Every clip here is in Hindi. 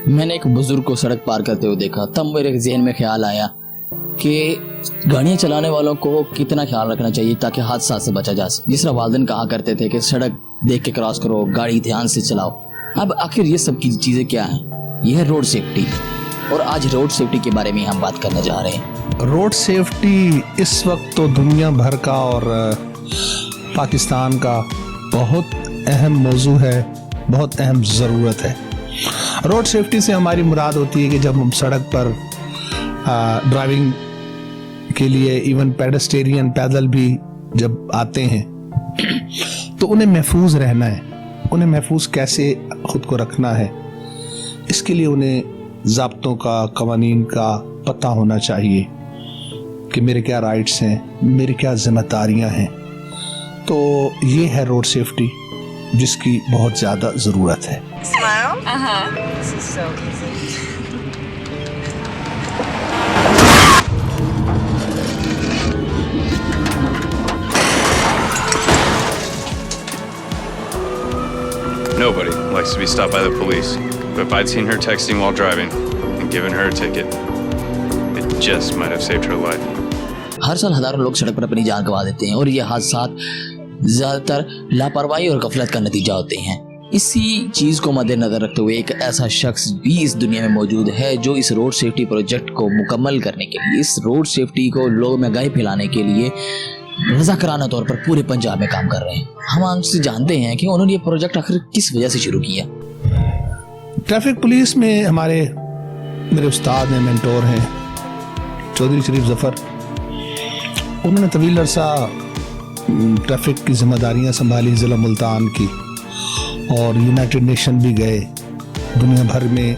मैंने एक बुजुर्ग को सड़क पार करते हुए देखा। तब मेरे जहन में ख्याल आया कि गाड़ियां चलाने वालों को कितना ख्याल रखना चाहिए ताकि हादसा से बचा जा सके। जिस तरह वालिदैन कहा करते थे कि सड़क देख के क्रॉस करो, गाड़ी ध्यान से चलाओ। अब आखिर ये सब की चीजें क्या हैं? यह है रोड सेफ्टी, और आज रोड सेफ्टी के बारे में हम बात करने जा रहे हैं। रोड सेफ्टी इस वक्त तो दुनिया भर का और पाकिस्तान का बहुत अहम मौजू है, बहुत अहम ज़रूरत है। रोड सेफ्टी से हमारी मुराद होती है कि जब हम सड़क पर ड्राइविंग के लिए इवन पेडेस्टेरियन पैदल भी जब आते हैं तो उन्हें महफूज रहना है। उन्हें महफूज कैसे खुद को रखना है, इसके लिए उन्हें ज़ाब्तों का, कवानीन का पता होना चाहिए कि मेरे क्या राइट्स हैं, मेरी क्या जिम्मेदारियां हैं। तो ये है रोड सेफ्टी जिसकी बहुत ज़्यादा ज़रूरत है। Smile. This is so easy. Nobody likes to be stopped by the police, but if I'd seen her texting while driving and given her a ticket, it just might have saved her life. हर साल हजारों लोग सड़क पर अपनी जान गंवा देते हैं और ये हादसात ज्यादातर लापरवाही और गफलत का नतीजा होते हैं। इसी चीज को मद्देनजर रखते हुए एक ऐसा शख्स भी इस दुनिया में मौजूद है जो इस रोड सेफ्टी प्रोजेक्ट को मुकम्मल करने के लिए, इस रोड सेफ्टी को लोगों में आगाही फैलाने के लिए रज़ाकाराना तौर पर पूरे पंजाब में काम कर रहे हैं। हम उनसे जानते हैं कि उन्होंने ये प्रोजेक्ट आखिर किस वजह से शुरू किया। ट्रैफिक पुलिस में मेरे उस्ताद हैं, मेंटोर हैं, चौधरी शरीफ जफर। उन्होंने तवील अरसा ट्रैफिक की जिम्मेदारियां संभाली ज़िला मुल्तान की, और यूनाइटेड नेशन भी गए, दुनिया भर में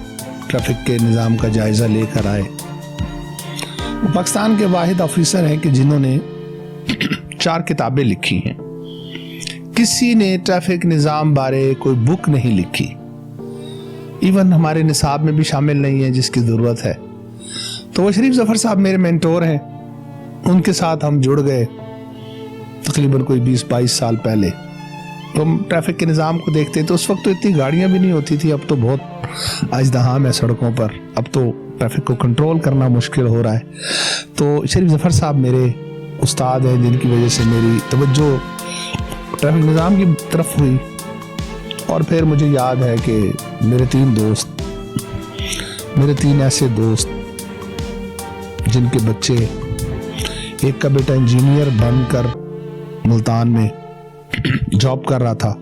ट्रैफिक के निज़ाम का जायज़ा लेकर आए। वो पाकिस्तान के वाहिद ऑफिसर हैं कि जिन्होंने 4 किताबें लिखी हैं। किसी ने ट्रैफिक निज़ाम बारे कोई बुक नहीं लिखी, इवन हमारे निसाब में भी शामिल नहीं है जिसकी ज़रूरत है। तो वो शरीफ जफर साहब मेरे मेंटोर हैं, उनके साथ हम जुड़ गए तकरीबन कोई 20-22 साल पहले। तो हम ट्रैफिक के निज़ाम को देखते हैं तो उस वक्त तो इतनी गाड़ियाँ भी नहीं होती थी, अब तो बहुत अजदहाम है सड़कों पर, अब तो ट्रैफिक को कंट्रोल करना मुश्किल हो रहा है। तो शरीफ जफर साहब मेरे उस्ताद हैं जिनकी वजह से मेरी तवज्जो ट्रैफिक निज़ाम की तरफ हुई। और फिर मुझे याद है कि मेरे 3 ऐसे दोस्त जिनके बच्चे, एक का बेटा इंजीनियर बनकर मुल्तान में जॉब कर रहा था,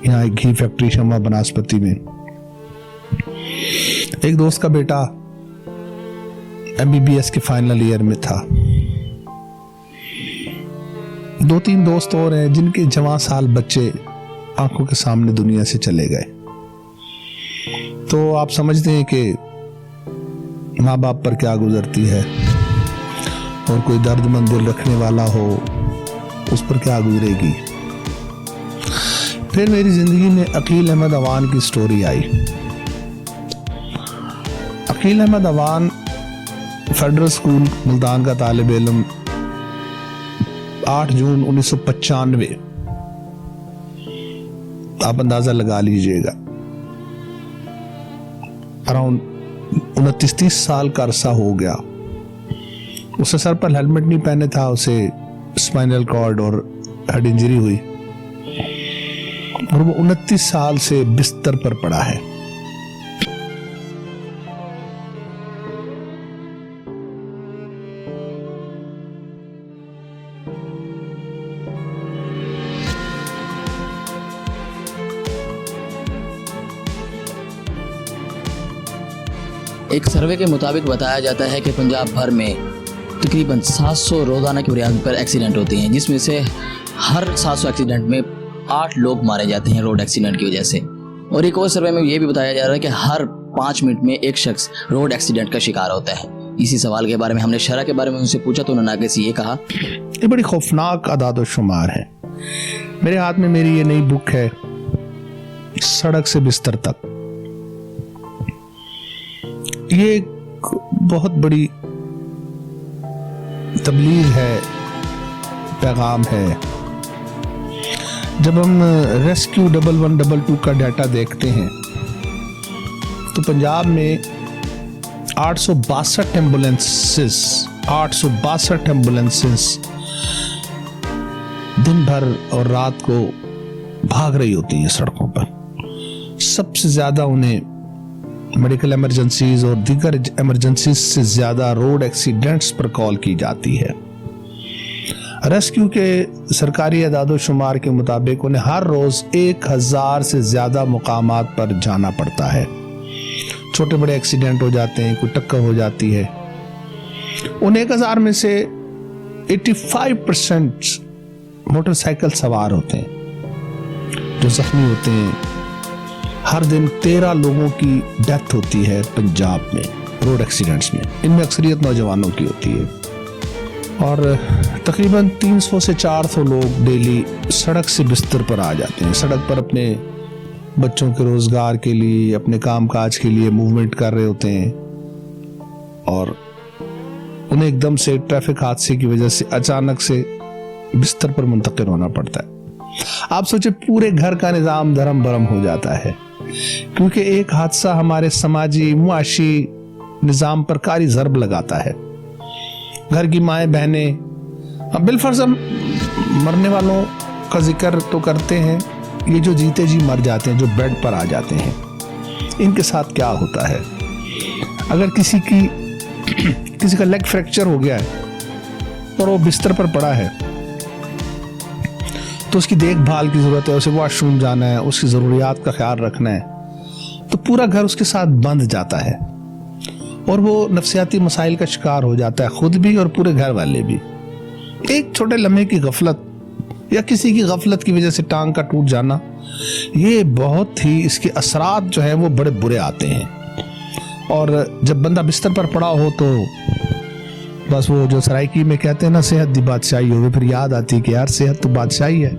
यहाँ एक घी फैक्ट्री शमा बनास्पति में। एक दोस्त का बेटा MBBS के फाइनल ईयर में था। 2-3 दोस्त और हैं जिनके जवां साल बच्चे आंखों के सामने दुनिया से चले गए। तो आप समझते हैं कि माँ बाप पर क्या गुजरती है, और कोई दर्दमंद दिल रखने वाला हो उस पर क्या गुजरेगी। फिर मेरी जिंदगी में अकील अहमद अवान की स्टोरी आई। अकील अहमद अवान फेडरल स्कूल मुल्तान का तालिब इल्म, 8 जून 1995, आप अंदाजा लगा लीजिएगा, अराउंड 29-30 साल का अरसा हो गया। उसे सर पर हेलमेट नहीं पहने था, उसे स्पाइनल कॉर्ड और हेड इंजरी हुई, और वो 29 साल से बिस्तर पर पड़ा है। एक सर्वे के मुताबिक बताया जाता है कि पंजाब भर में तकरीबन 700 रोजाना की बुनियाद पर एक्सीडेंट होते हैं, जिसमें से हर 700 एक्सीडेंट में 8 लोग मारे जाते हैं रोड एक्सीडेंट की वजह से। और एक और सर्वे में ये भी बताया जा रहा है कि हर 5 मिनट में एक शख्स रोड एक्सीडेंट का शिकार होता है। इसी सवाल के बारे में हमने शरह के बारे में उनसे पूछा तो उन्होंने आगे से ये कहा, ये बड़ी खौफनाक आदाद शुमार है। मेरे हाथ में मेरी ये नई बुक है, सड़क से बिस्तर तक। ये एक बहुत बड़ी तबलीग है, पैगाम है। जब हम रेस्क्यू 1122 का डाटा देखते हैं तो पंजाब में 862 एम्बुलेंसेस दिन भर और रात को भाग रही होती है सड़कों पर। सबसे ज्यादा उन्हें मेडिकल इमरजेंसीज और दीगर इमरजेंसीज से ज्यादा रोड एक्सीडेंट्स पर कॉल की जाती है। रेस्क्यू के सरकारी अदादो शुमार के मुताबिक उन्हें हर रोज 1000 से ज्यादा मुकामात पर जाना पड़ता है। छोटे बड़े एक्सीडेंट हो जाते हैं, कोई टक्कर हो जाती है। उन 1000 में से 85% मोटरसाइकिल सवार होते हैं जो जख्मी होते हैं। हर दिन 13 लोगों की डेथ होती है पंजाब में रोड एक्सीडेंट्स में। इनमें अक्सरियत नौजवानों की होती है और तकरीबन 300 से 400 लोग डेली सड़क से बिस्तर पर आ जाते हैं। सड़क पर अपने बच्चों के रोजगार के लिए, अपने कामकाज के लिए मूवमेंट कर रहे होते हैं और उन्हें एकदम से ट्रैफिक हादसे की वजह से अचानक से बिस्तर पर मुंतकिल होना पड़ता है। आप सोचे पूरे घर का निजाम धर्म भरम हो जाता है, क्योंकि एक हादसा हमारे समाजी मुआशी निजाम पर कारी ज़र्ब लगाता है। घर की माएँ बहनें, अब बिलफर्ज हम मरने वालों का जिक्र तो करते हैं, ये जो जीते जी मर जाते हैं, जो बेड पर आ जाते हैं, इनके साथ क्या होता है? अगर किसी का लेग फ्रैक्चर हो गया है और वो बिस्तर पर पड़ा है तो उसकी देखभाल की जरूरत है, उसे वॉशरूम जाना है, उसकी जरूरियात का ख्याल रखना है, तो पूरा घर उसके साथ बंध जाता है और वो नफ्सियाती मसाइल का शिकार हो जाता है, खुद भी और पूरे घर वाले भी। एक छोटे लम्हे की गफलत या किसी की गफलत की वजह से टांग का टूट जाना, ये बहुत ही इसके असरात जो है वो बड़े बुरे आते हैं। और जब बंदा बिस्तर पर पड़ा हो तो बस वो जो सराइकी में कहते हैं ना, सेहत दी बादशाही हो, फिर याद आती कि यार सेहत तो बादशाही है।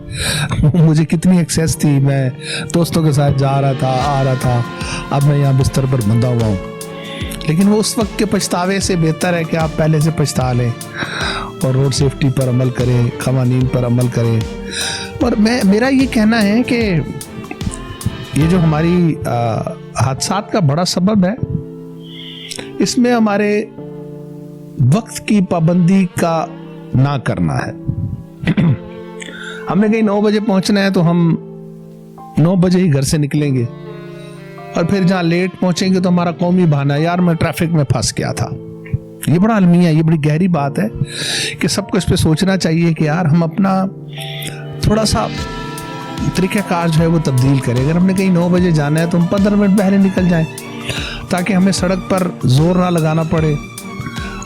मुझे कितनी एक्सेस थी, मैं दोस्तों के साथ जा रहा था, आ रहा था, अब मैं यहाँ बिस्तर पर बंधा हुआ हूँ। लेकिन वो उस वक्त के पछतावे से बेहतर है कि आप पहले से पछता लें और रोड सेफ्टी पर अमल करें, क़वानीन पर अमल करें। और मेरा ये कहना है कि ये जो हमारी हादसात का बड़ा सबब है, इसमें हमारे वक्त की पाबंदी का ना करना है। हमने कहीं 9 बजे पहुंचना है तो हम 9 बजे ही घर से निकलेंगे और फिर जहां लेट पहुंचेंगे तो हमारा कौमी बहाना, यार मैं ट्रैफिक में फंस गया था। ये बड़ा अलमिया, ये बड़ी गहरी बात है कि सबको इस पे सोचना चाहिए कि यार हम अपना थोड़ा सा तरीक़ाकार जो है वो तब्दील करें। अगर हमने कहीं 9 बजे जाना है तो हम 15 मिनट पहले निकल जाएं, ताकि हमें सड़क पर जोर ना लगाना पड़े,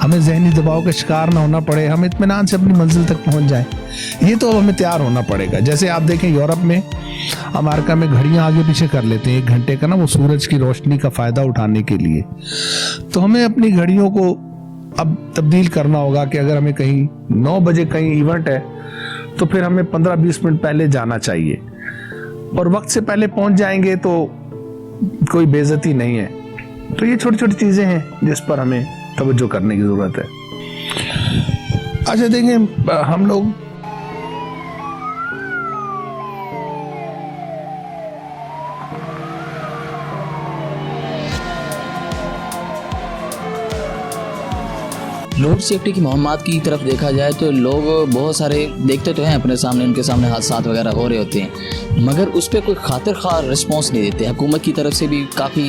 हमें जहनी दबाव का शिकार ना होना पड़े, हम इत्मीनान से अपनी मंजिल तक पहुंच जाएं। ये तो अब हमें तैयार होना पड़ेगा। जैसे आप देखें यूरोप में, अमेरिका में घड़ियां आगे पीछे कर लेते हैं 1 घंटे का ना, वो सूरज की रोशनी का फ़ायदा उठाने के लिए। तो हमें अपनी घड़ियों को अब तब्दील करना होगा कि अगर हमें कहीं 9 बजे कहीं इवेंट है तो फिर हमें 15-20 मिनट पहले जाना चाहिए और वक्त से पहले पहुंच जाएंगे तो कोई बेइज्जती नहीं है। तो ये छोटी छोटी चीज़ें हैं जिस पर हमें तवज्जो करने की ज़रूरत है। अच्छा देखें, हम लोग रोड सेफ्टी की मुहिम्मात की तरफ देखा जाए तो लोग बहुत सारे देखते तो हैं अपने सामने, उनके सामने हादसात वगैरह हो रहे होते हैं, मगर उस पर कोई खातिर ख़ार रिस्पॉन्स नहीं देते। हुकूमत की तरफ से भी काफ़ी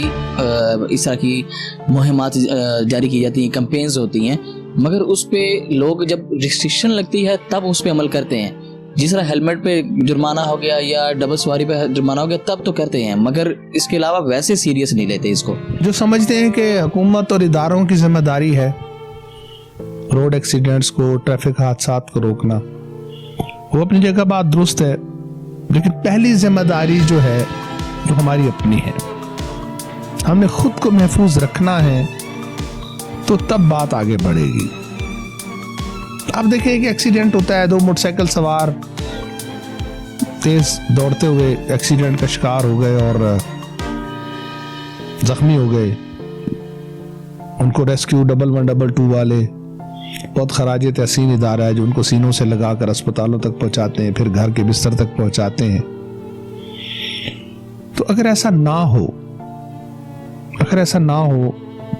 इस तरह की मुहिम्मात जारी की जाती हैं, कैंपेन्स होती हैं, मगर उस पर लोग जब रिस्ट्रिक्शन लगती है तब उस पर अमल करते हैं। जिस तरह हेलमेट पे जुर्माना हो गया या डबल सवारी पे जुर्माना हो गया तब तो करते हैं, मगर इसके अलावा वैसे सीरियस नहीं लेते इसको। जो समझते हैं कि हुकूमत और इदारों की जिम्मेदारी है रोड एक्सीडेंट्स को, ट्रैफिक हादसात को रोकना, वो अपनी जगह बात दुरुस्त है, लेकिन पहली जिम्मेदारी जो है वो हमारी अपनी है। हमने खुद को महफूज रखना है तो तब बात आगे बढ़ेगी। आप देखिए एक एक्सीडेंट होता है, 2 मोटरसाइकिल सवार तेज दौड़ते हुए एक्सीडेंट का शिकार हो गए और जख्मी हो गए। उनको रेस्क्यू 111-122 वाले, बहुत खराज तहसीन इदारा है जो उनको सीनों से लगाकर अस्पतालों तक पहुंचाते हैं, फिर घर के बिस्तर तक पहुंचाते हैं। तो अगर ऐसा ना हो, अगर ऐसा ना हो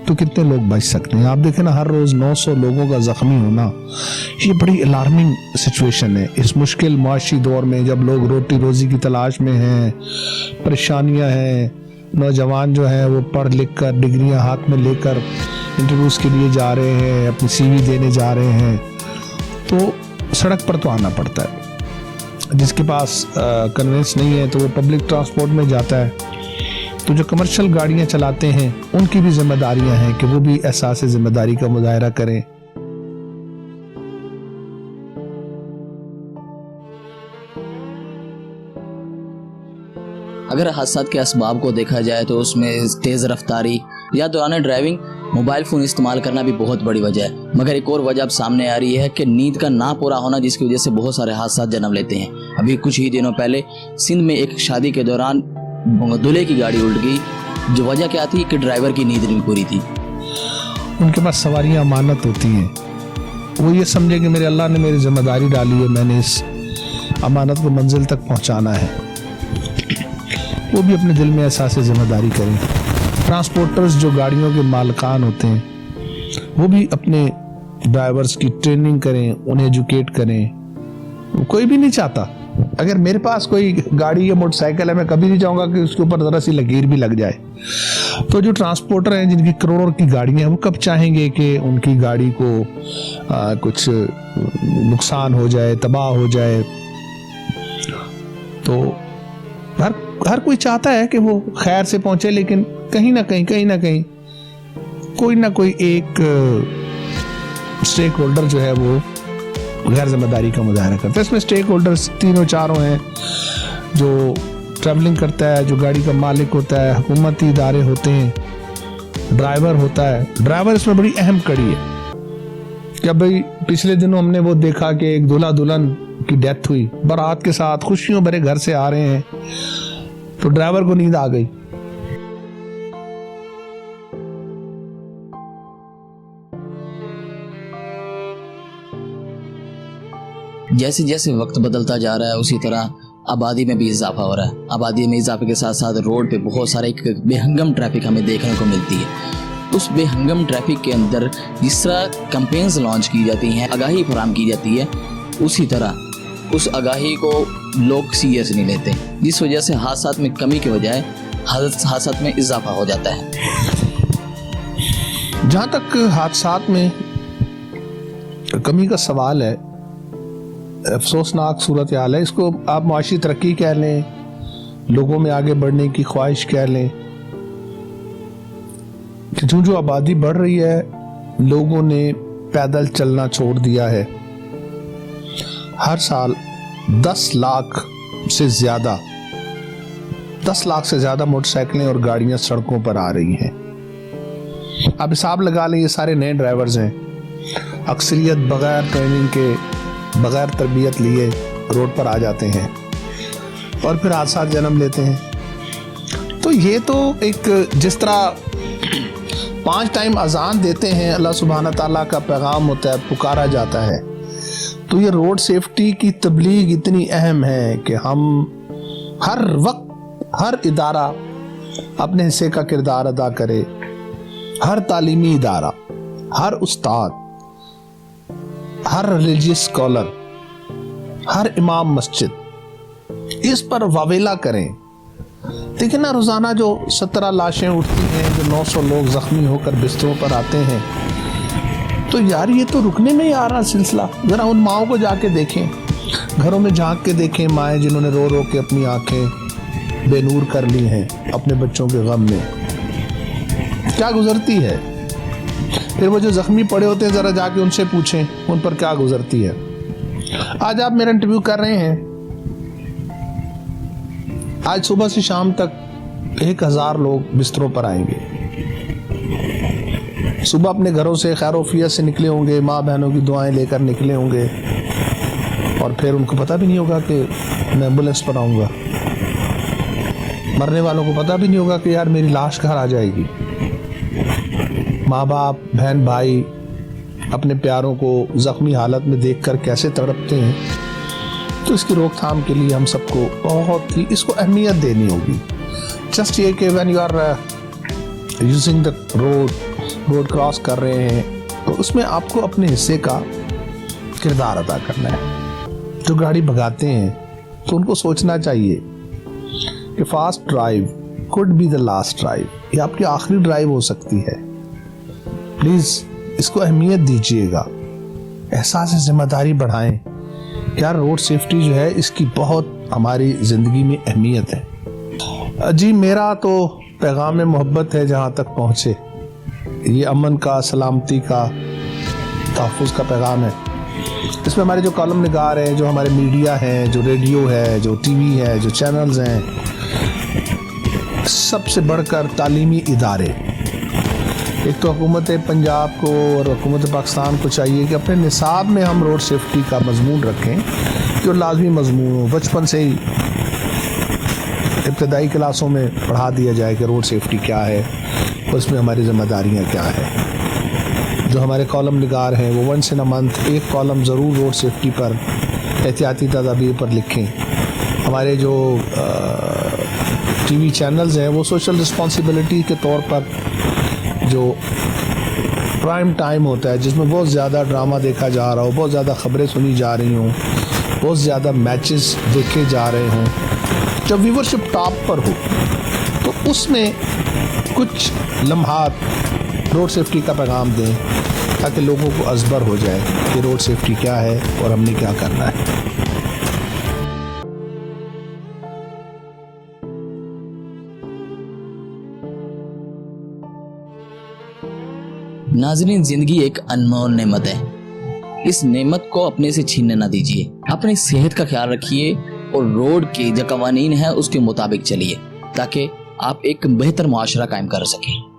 तो कितने लोग बच सकते हैं? आप देखें ना, हर रोज 900 लोगों का जख्मी होना, ये बड़ी अलार्मिंग सिचुएशन है इस मुश्किल मुआशी दौर में, जब लोग रोटी रोजी की तलाश में हैं, परेशानियां हैं, नौजवान जो है वो पढ़ लिख कर डिग्रियां हाथ में लेकर इंटरव्यूज के लिए जा रहे हैं, अपनी CV देने जा रहे हैं, तो सड़क पर तो आना पड़ता है। जिसके पास कन्वेंस नहीं है तो वो पब्लिक ट्रांसपोर्ट में जाता है। तो जो कमर्शियल गाड़ियां चलाते हैं उनकी भी जिम्मेदारियां हैं कि वो भी एहसास जिम्मेदारी का मुजाहरा करें। अगर हादसा के असबाब को देखा जाए तो उसमें तेज़ रफ्तारी या दौरान ड्राइविंग मोबाइल फ़ोन इस्तेमाल करना भी बहुत बड़ी वजह है। मगर एक और वजह अब सामने आ रही है कि नींद का ना पूरा होना, जिसकी वजह से बहुत सारे हादसा जन्म लेते हैं। अभी कुछ ही दिनों पहले सिंध में एक शादी के दौरान दूल्हे की गाड़ी उल्ट गई। जो वजह क्या थी कि ड्राइवर की नींद नहीं पूरी थी। उनके पास सवारियां अमानत होती हैं, वो ये समझे कि मेरे अल्लाह ने मेरी जिम्मेदारी डाली है, मैंने इस अमानत को मंजिल तक पहुंचाना है। वो भी अपने दिल में एहसास जिम्मेदारी करें। ट्रांसपोर्टर्स जो गाड़ियों के मालिकान होते हैं वो भी अपने ड्राइवर्स की ट्रेनिंग करें, उन्हें एजुकेट करें। कोई भी नहीं चाहता, अगर मेरे पास कोई गाड़ी या मोटरसाइकिल है, मैं कभी नहीं चाहूंगा कि उसके ऊपर जरा सी लकीर भी लग जाए। तो जो ट्रांसपोर्टर हैं जिनकी करोड़ों की गाड़ियां हैं, वो कब चाहेंगे कि उनकी गाड़ी को कुछ नुकसान हो जाए, तबाह हो जाए? तो हर कोई चाहता है कि वो खैर से पहुंचे, लेकिन कहीं ना कहीं कोई ना कोई एक स्टेक होल्डर जो है वो गैर जिम्मेदारी का मुजाहरा करता है। इसमें स्टेक होल्डर्स तीनों चारों हैं, जो ट्रैवलिंग करता है, जो गाड़ी का मालिक होता है, हुकूमती इदारे होते हैं, ड्राइवर होता है। ड्राइवर इसमें बड़ी अहम कड़ी है। क्या भाई, पिछले दिनों हमने वो देखा कि एक दूल्हा दुल्हन की डेथ हुई, बारात के साथ खुशियों भरे घर से आ रहे हैं, तो ड्राइवर को नींद आ गई। जैसे जैसे वक्त बदलता जा रहा है उसी तरह आबादी में भी इजाफा हो रहा है। आबादी में इजाफे के साथ साथ रोड पे बहुत सारे एक बेहंगम ट्रैफिक हमें देखने को मिलती है। उस बेहंगम ट्रैफिक के अंदर जिस तरह कैंपेन्स लॉन्च की जाती हैं, आगाही फराहम की जाती है, उसी तरह उस आगाही को लोग सीरियस नहीं लेते, जिस वजह से हादसात में कमी के बजाय हादसात में इजाफा हो जाता है। जहां तक हादसात में कमी का सवाल है, अफसोसनाक सूरत हाल है। इसको आप माशी तरक्की कह लें, लोगों में आगे बढ़ने की ख्वाहिश कह लें, कि जो आबादी बढ़ रही है, लोगों ने पैदल चलना छोड़ दिया है। हर साल 10 लाख से ज्यादा मोटरसाइकिलें और गाड़ियां सड़कों पर आ रही हैं। आप हिसाब लगा लें, ये सारे नए ड्राइवर्स हैं, अक्सरियत बगैर ट्रेनिंग के, बगैर तरबियत लिए रोड पर आ जाते हैं और फिर हादसा जन्म लेते हैं। तो ये तो एक, जिस तरह 5 टाइम अजान देते हैं, अल्लाह सुब्हाना ताला का पैगाम होता है, पुकारा जाता है, तो ये रोड सेफ्टी की तबलीग इतनी अहम है कि हम हर वक्त, हर इदारा अपने हिस्से का किरदार अदा करे। हर तालीमी इदारा, हर उस्ताद, हर रिलीजियस स्कॉलर, हर इमाम मस्जिद इस पर वावेला करें। देखिए ना, रोजाना जो 17 लाशें उठती हैं, जो 900 लोग जख्मी होकर बिस्तरों पर आते हैं, तो यार ये तो रुकने में ही आ रहा सिलसिला। जरा उन माओं को जाके देखें, घरों में झांक के देखें, माएँ जिन्होंने रो रो के अपनी आंखें बेनूर कर ली हैं अपने बच्चों के गम में, क्या गुजरती है। फिर वो जो जख्मी पड़े होते हैं, जरा जाके उनसे पूछें उन पर क्या गुजरती है। आज आप मेरा इंटरव्यू कर रहे हैं, आज सुबह से शाम तक 1000 लोग बिस्तरों पर आएंगे। सुबह अपने घरों से खैरोफियत से निकले होंगे, माँ बहनों की दुआएं लेकर निकले होंगे, और फिर उनको पता भी नहीं होगा कि मैं एम्बुलेंस पर आऊँगा। मरने वालों को पता भी नहीं होगा कि यार मेरी लाश घर आ जाएगी। माँ बाप, बहन भाई अपने प्यारों को जख्मी हालत में देखकर कैसे तड़पते हैं। तो इसकी रोकथाम के लिए हम सबको बहुत ही इसको अहमियत देनी होगी। जस्ट ये कि when you are using the road cross कर रहे हैं, तो उसमें आपको अपने हिस्से का किरदार अदा करना है। जो गाड़ी भगाते हैं तो उनको सोचना चाहिए कि fast drive could be the last drive, ये आपकी आखिरी ड्राइव हो सकती है। प्लीज़ इसको अहमियत दीजिएगा, एहसास जिम्मेदारी बढ़ाएं। यार रोड सेफ्टी जो है इसकी बहुत हमारी ज़िंदगी में अहमियत है। जी मेरा तो पैगाम मोहब्बत है जहाँ तक पहुँचे, ये अमन का, सलामती का, तहफ़्फ़ुज़ का पैगाम है। इसमें हमारे जो कॉलम निगार हैं, जो हमारे मीडिया हैं, जो रेडियो है, जो टीवी है, जो चैनल्स हैं, सबसे बढ़कर तालीमी इदारे, एक तो हुकूमत पंजाब को और हुकूमत पाकिस्तान को चाहिए कि अपने निसाब में हम रोड सेफ्टी का मजमून रखें, जो लाजमी मजमून हो। बचपन से ही इब्तदाई क्लासों में पढ़ा दिया जाए कि रोड सेफ्टी क्या है, उसमें हमारी जिम्मेदारियाँ क्या हैं। जो हमारे कॉलम निगार हैं वो वंस इन अ मंथ एक कॉलम ज़रूर रोड सेफ्टी पर, एहतियाती तदाबीर पर लिखें। हमारे जो टीवी चैनल्स हैं वो सोशल रिस्पॉन्सिबिलिटी के तौर पर जो प्राइम टाइम होता है, जिसमें बहुत ज़्यादा ड्रामा देखा जा रहा हो, बहुत ज़्यादा ख़बरें सुनी जा रही हों, बहुत ज़्यादा मैचेस देखे जा रहे हों, जब व्यूवरशिप टॉप पर हो, तो उसमें कुछ लम्हात रोड सेफ्टी का पैगाम दें ताकि लोगों को अज़बर हो जाए कि रोड सेफ्टी क्या है और हमने क्या करना है। नाज़रीन, जिंदगी एक अनमोल नेमत है। इस नेमत को अपने से छीनने ना दीजिए। अपनी सेहत का ख्याल रखिए और रोड के जो कवानीन है उसके मुताबिक चलिए ताकि आप एक बेहतर मुआशरा कायम कर सकें।